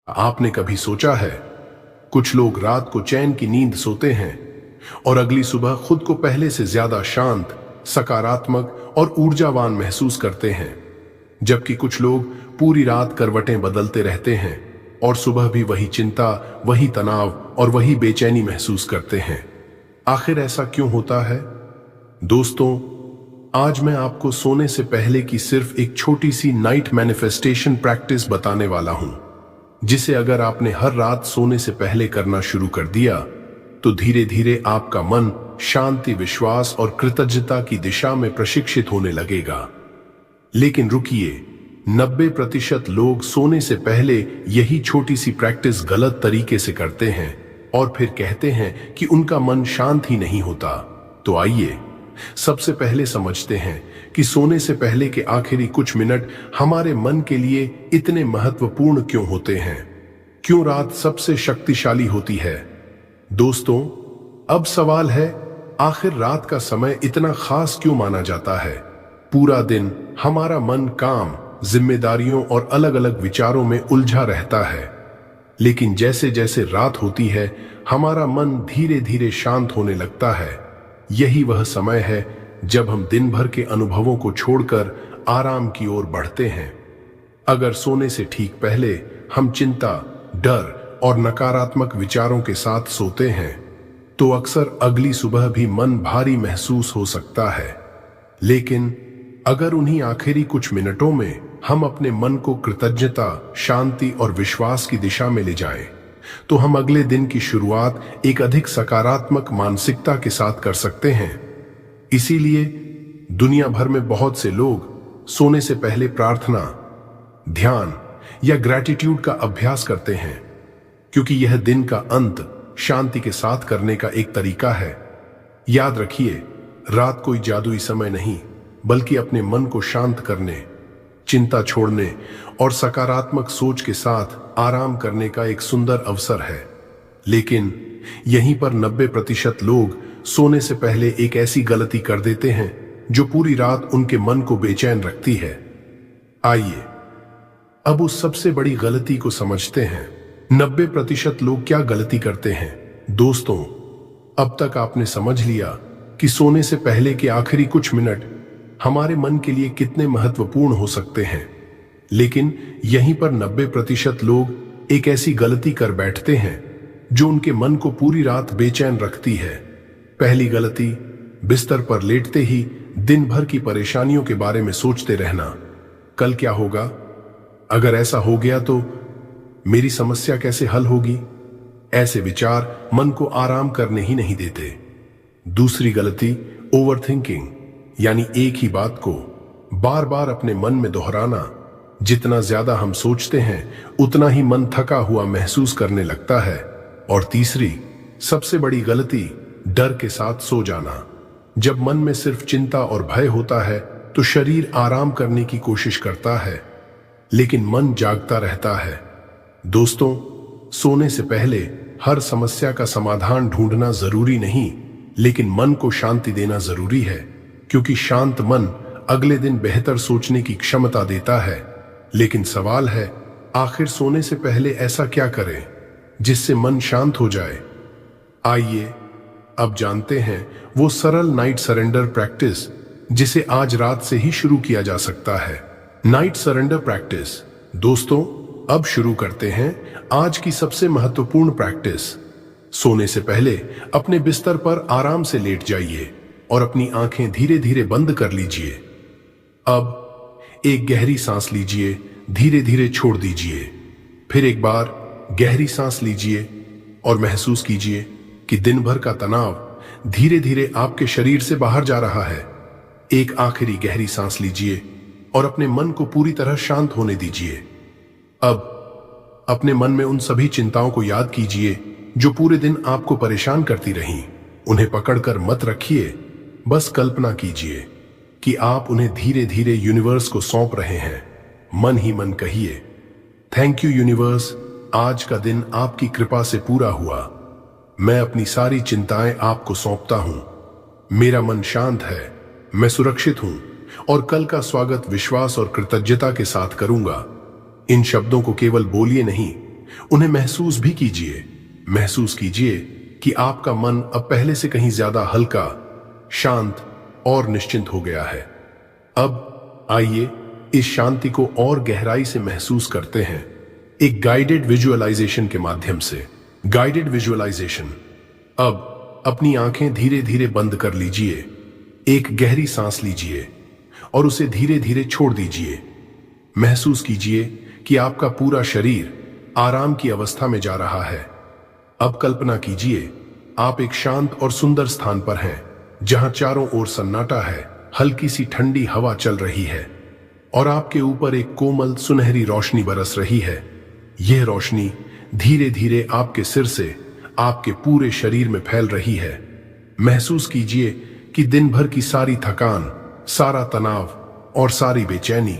आपने कभी सोचा है, कुछ लोग रात को चैन की नींद सोते हैं और अगली सुबह खुद को पहले से ज्यादा शांत, सकारात्मक और ऊर्जावान महसूस करते हैं, जबकि कुछ लोग पूरी रात करवटें बदलते रहते हैं और सुबह भी वही चिंता, वही तनाव और वही बेचैनी महसूस करते हैं। आखिर ऐसा क्यों होता है? दोस्तों, आज मैं आपको सोने से पहले की सिर्फ एक छोटी सी नाइट मैनिफेस्टेशन प्रैक्टिस बताने वाला हूं, जिसे अगर आपने हर रात सोने से पहले करना शुरू कर दिया तो धीरे धीरे आपका मन शांति, विश्वास और कृतज्ञता की दिशा में प्रशिक्षित होने लगेगा। लेकिन रुकिए, 90% लोग सोने से पहले यही छोटी सी प्रैक्टिस गलत तरीके से करते हैं और फिर कहते हैं कि उनका मन शांत ही नहीं होता। तो आइए सबसे पहले समझते हैं कि सोने से पहले के आखिरी कुछ मिनट हमारे मन के लिए इतने महत्वपूर्ण क्यों होते हैं। क्यों रात सबसे शक्तिशाली होती है? दोस्तों, अब सवाल है, आखिर रात का समय इतना खास क्यों माना जाता है? पूरा दिन हमारा मन काम, जिम्मेदारियों और अलग अलग विचारों में उलझा रहता है, लेकिन जैसे जैसे रात होती है हमारा मन धीरे धीरे शांत होने लगता है। यही वह समय है जब हम दिन भर के अनुभवों को छोड़कर आराम की ओर बढ़ते हैं। अगर सोने से ठीक पहले हम चिंता, डर और नकारात्मक विचारों के साथ सोते हैं तो अक्सर अगली सुबह भी मन भारी महसूस हो सकता है। लेकिन अगर उन्हीं आखिरी कुछ मिनटों में हम अपने मन को कृतज्ञता, शांति और विश्वास की दिशा में ले जाएं, तो हम अगले दिन की शुरुआत एक अधिक सकारात्मक मानसिकता के साथ कर सकते हैं। इसीलिए दुनिया भर में बहुत से लोग सोने से पहले प्रार्थना, ध्यान या ग्रैटिट्यूड का अभ्यास करते हैं, क्योंकि यह दिन का अंत शांति के साथ करने का एक तरीका है। याद रखिए, रात कोई जादुई समय नहीं, बल्कि अपने मन को शांत करने, चिंता छोड़ने और सकारात्मक सोच के साथ आराम करने का एक सुंदर अवसर है। लेकिन यहीं पर 90% लोग सोने से पहले एक ऐसी गलती कर देते हैं जो पूरी रात उनके मन को बेचैन रखती है। आइए अब उस सबसे बड़ी गलती को समझते हैं। 90% लोग क्या गलती करते हैं? दोस्तों, अब तक आपने समझ लिया कि सोने से पहले के आखिरी कुछ मिनट हमारे मन के लिए कितने महत्वपूर्ण हो सकते हैं। लेकिन यहीं पर 90% लोग एक ऐसी गलती कर बैठते हैं जो उनके मन को पूरी रात बेचैन रखती है। पहली गलती, बिस्तर पर लेटते ही दिन भर की परेशानियों के बारे में सोचते रहना। कल क्या होगा? अगर ऐसा हो गया तो मेरी समस्या कैसे हल होगी? ऐसे विचार मन को आराम करने ही नहीं देते। दूसरी गलती, ओवरथिंकिंग, यानी एक ही बात को बार बार अपने मन में दोहराना। जितना ज्यादा हम सोचते हैं उतना ही मन थका हुआ महसूस करने लगता है। और तीसरी सबसे बड़ी गलती, डर के साथ सो जाना। जब मन में सिर्फ चिंता और भय होता है तो शरीर आराम करने की कोशिश करता है, लेकिन मन जागता रहता है। दोस्तों, सोने से पहले हर समस्या का समाधान ढूंढना जरूरी नहीं, लेकिन मन को शांति देना जरूरी है, क्योंकि शांत मन अगले दिन बेहतर सोचने की क्षमता देता है। लेकिन सवाल है, आखिर सोने से पहले ऐसा क्या करें जिससे मन शांत हो जाए? आइए अब जानते हैं वो सरल नाइट सरेंडर प्रैक्टिस जिसे आज रात से ही शुरू किया जा सकता है। Night surrender practice. दोस्तों, अब शुरू करते हैं आज की सबसे महत्वपूर्ण प्रैक्टिस। सोने से पहले अपने बिस्तर पर आराम से लेट जाइए और अपनी आंखें धीरे धीरे बंद कर लीजिए। अब एक गहरी सांस लीजिए, धीरे धीरे छोड़ दीजिए। फिर एक बार गहरी सांस लीजिए और महसूस कीजिए कि दिन भर का तनाव धीरे धीरे आपके शरीर से बाहर जा रहा है। एक आखिरी गहरी सांस लीजिए और अपने मन को पूरी तरह शांत होने दीजिए। अब अपने मन में उन सभी चिंताओं को याद कीजिए जो पूरे दिन आपको परेशान करती रहीं। उन्हें पकड़कर मत रखिए, बस कल्पना कीजिए कि आप उन्हें धीरे धीरे यूनिवर्स को सौंप रहे हैं। मन ही मन कहिए, थैंक यू यूनिवर्स, आज का दिन आपकी कृपा से पूरा हुआ। मैं अपनी सारी चिंताएं आपको सौंपता हूं। मेरा मन शांत है, मैं सुरक्षित हूं और कल का स्वागत विश्वास और कृतज्ञता के साथ करूंगा। इन शब्दों को केवल बोलिए नहीं, उन्हें महसूस भी कीजिए। महसूस कीजिए कि आपका मन अब पहले से कहीं ज्यादा हल्का, शांत और निश्चिंत हो गया है। अब आइए इस शांति को और गहराई से महसूस करते हैं एक गाइडेड विजुअलाइजेशन के माध्यम से। Guided visualization. अब अपनी आंखें धीरे धीरे बंद कर लीजिए, एक गहरी सांस लीजिए और उसे धीरे धीरे छोड़ दीजिए। महसूस कीजिए कि आपका पूरा शरीर आराम की अवस्था में जा रहा है। अब कल्पना कीजिए आप एक शांत और सुंदर स्थान पर हैं, जहां चारों ओर सन्नाटा है, हल्की सी ठंडी हवा चल रही है और आपके ऊपर एक कोमल सुनहरी रोशनी बरस रही है। यह रोशनी धीरे धीरे आपके सिर से आपके पूरे शरीर में फैल रही है। महसूस कीजिए कि दिन भर की सारी थकान, सारा तनाव और सारी बेचैनी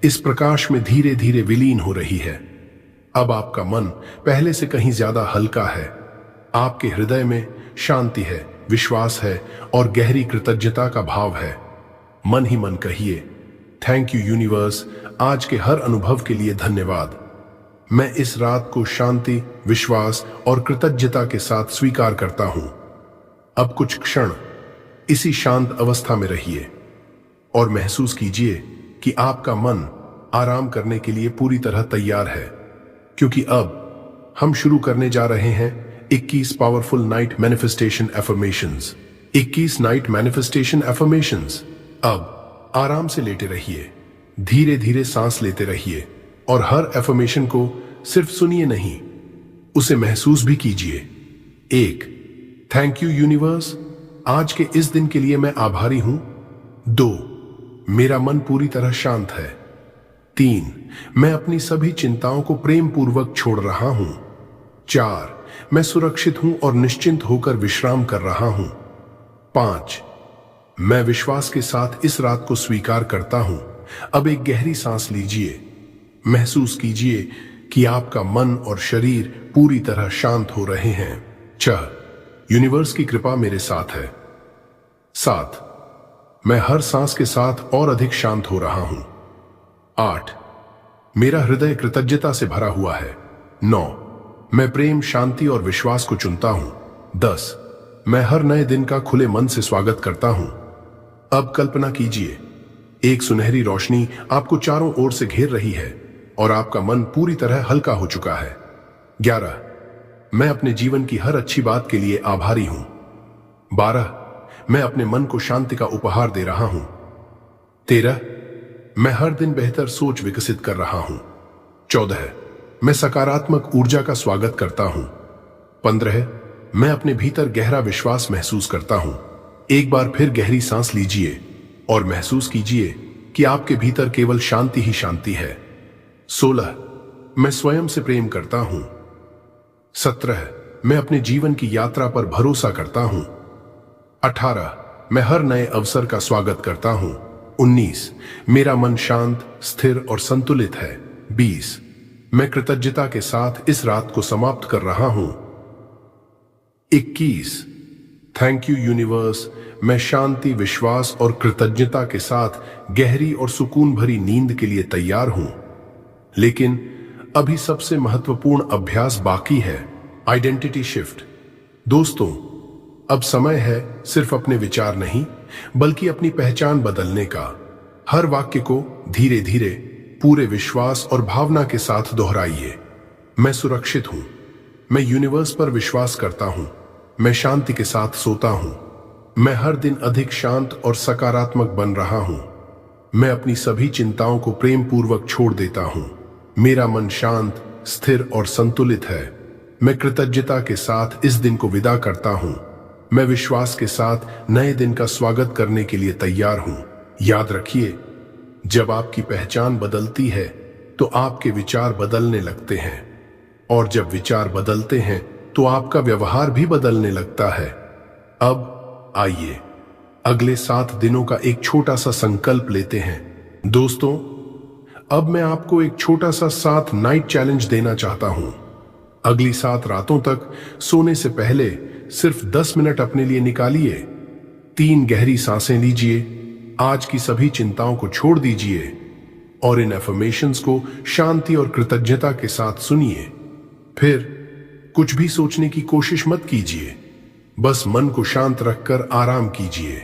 इस प्रकाश में धीरे धीरे विलीन हो रही है। अब आपका मन पहले से कहीं ज्यादा हल्का है। आपके हृदय में शांति है, विश्वास है और गहरी कृतज्ञता का भाव है। मन ही मन कहिए, थैंक यू यूनिवर्स, आज के हर अनुभव के लिए धन्यवाद। मैं इस रात को शांति, विश्वास और कृतज्ञता के साथ स्वीकार करता हूं। अब कुछ क्षण इसी शांत अवस्था में रहिए और महसूस कीजिए कि आपका मन आराम करने के लिए पूरी तरह तैयार है, क्योंकि अब हम शुरू करने जा रहे हैं 21 powerful night manifestation affirmations. 21 night manifestation affirmations. अब आराम से लेटे रहिए, धीरे धीरे सांस लेते रहिए और हर एफर्मेशन को सिर्फ सुनिए नहीं, उसे महसूस भी कीजिए। 1, थैंक यू यूनिवर्स, आज के इस दिन के लिए मैं आभारी हूं। 2, मेरा मन पूरी तरह शांत है। 3, मैं अपनी सभी चिंताओं को प्रेम पूर्वक छोड़ रहा हूं। 4, मैं सुरक्षित हूं और निश्चिंत होकर विश्राम कर रहा हूं। 5, मैं विश्वास के साथ इस रात को स्वीकार करता हूं। अब एक गहरी सांस लीजिए। महसूस कीजिए कि आपका मन और शरीर पूरी तरह शांत हो रहे हैं। 6, यूनिवर्स की कृपा मेरे साथ है। 7, मैं हर सांस के साथ और अधिक शांत हो रहा हूं। 8, मेरा हृदय कृतज्ञता से भरा हुआ है। 9, मैं प्रेम, शांति और विश्वास को चुनता हूं। 10, मैं हर नए दिन का खुले मन से स्वागत करता हूं। अब कल्पना कीजिए, एक सुनहरी रोशनी आपको चारों ओर से घेर रही है और आपका मन पूरी तरह हल्का हो चुका है। 11, मैं अपने जीवन की हर अच्छी बात के लिए आभारी हूं। 12, मैं अपने मन को शांति का उपहार दे रहा हूं। 13, मैं हर दिन बेहतर सोच विकसित कर रहा हूं। 14, मैं सकारात्मक ऊर्जा का स्वागत करता हूं। 15, मैं अपने भीतर गहरा विश्वास महसूस करता हूं। एक बार फिर गहरी सांस लीजिए और महसूस कीजिए कि आपके भीतर केवल शांति ही शांति है। 16, मैं स्वयं से प्रेम करता हूं। 17, मैं अपने जीवन की यात्रा पर भरोसा करता हूं। 18, मैं हर नए अवसर का स्वागत करता हूं। 19, मेरा मन शांत, स्थिर और संतुलित है। 20, मैं कृतज्ञता के साथ इस रात को समाप्त कर रहा हूं। 21, थैंक यू यूनिवर्स, मैं शांति, विश्वास और कृतज्ञता के साथ गहरी और सुकून भरी नींद के लिए तैयार हूं। लेकिन अभी सबसे महत्वपूर्ण अभ्यास बाकी है, आइडेंटिटी शिफ्ट। दोस्तों, अब समय है सिर्फ अपने विचार नहीं, बल्कि अपनी पहचान बदलने का। हर वाक्य को धीरे धीरे पूरे विश्वास और भावना के साथ दोहराइए। मैं सुरक्षित हूं, मैं यूनिवर्स पर विश्वास करता हूं, मैं शांति के साथ सोता हूं, मैं हर दिन अधिक शांत और सकारात्मक बन रहा हूं, मैं अपनी सभी चिंताओं को प्रेम पूर्वक छोड़ देता हूं, मेरा मन शांत, स्थिर और संतुलित है, मैं कृतज्ञता के साथ इस दिन को विदा करता हूं, मैं विश्वास के साथ नए दिन का स्वागत करने के लिए तैयार हूं। याद रखिए, जब आपकी पहचान बदलती है तो आपके विचार बदलने लगते हैं, और जब विचार बदलते हैं तो आपका व्यवहार भी बदलने लगता है। अब आइए अगले 7 दिनों का एक छोटा सा संकल्प लेते हैं। दोस्तों, अब मैं आपको एक छोटा सा 7 नाइट चैलेंज देना चाहता हूं। अगली 7 रातों तक सोने से पहले सिर्फ 10 मिनट अपने लिए निकालिए। 3 गहरी सांसें लीजिए, आज की सभी चिंताओं को छोड़ दीजिए और इन एफर्मेशंस को शांति और कृतज्ञता के साथ सुनिए। फिर कुछ भी सोचने की कोशिश मत कीजिए, बस मन को शांत रखकर आराम कीजिए।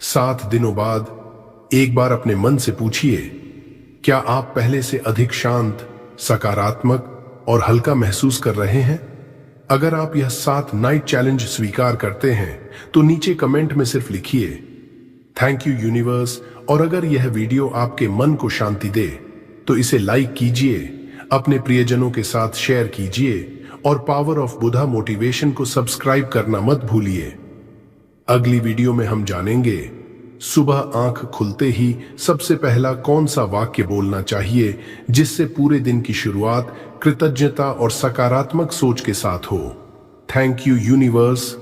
7 दिनों बाद एक बार अपने मन से पूछिए, क्या आप पहले से अधिक शांत, सकारात्मक और हल्का महसूस कर रहे हैं? अगर आप यह 7 नाइट चैलेंज स्वीकार करते हैं तो नीचे कमेंट में सिर्फ लिखिए थैंक यू यूनिवर्स। और अगर यह वीडियो आपके मन को शांति दे तो इसे लाइक कीजिए, अपने प्रियजनों के साथ शेयर कीजिए और पावर ऑफ बुधा मोटिवेशन को सब्सक्राइब करना मत भूलिए। अगली वीडियो में हम जानेंगे सुबह आंख खुलते ही सबसे पहला कौन सा वाक्य बोलना चाहिए जिससे पूरे दिन की शुरुआत कृतज्ञता और सकारात्मक सोच के साथ हो। Thank you universe.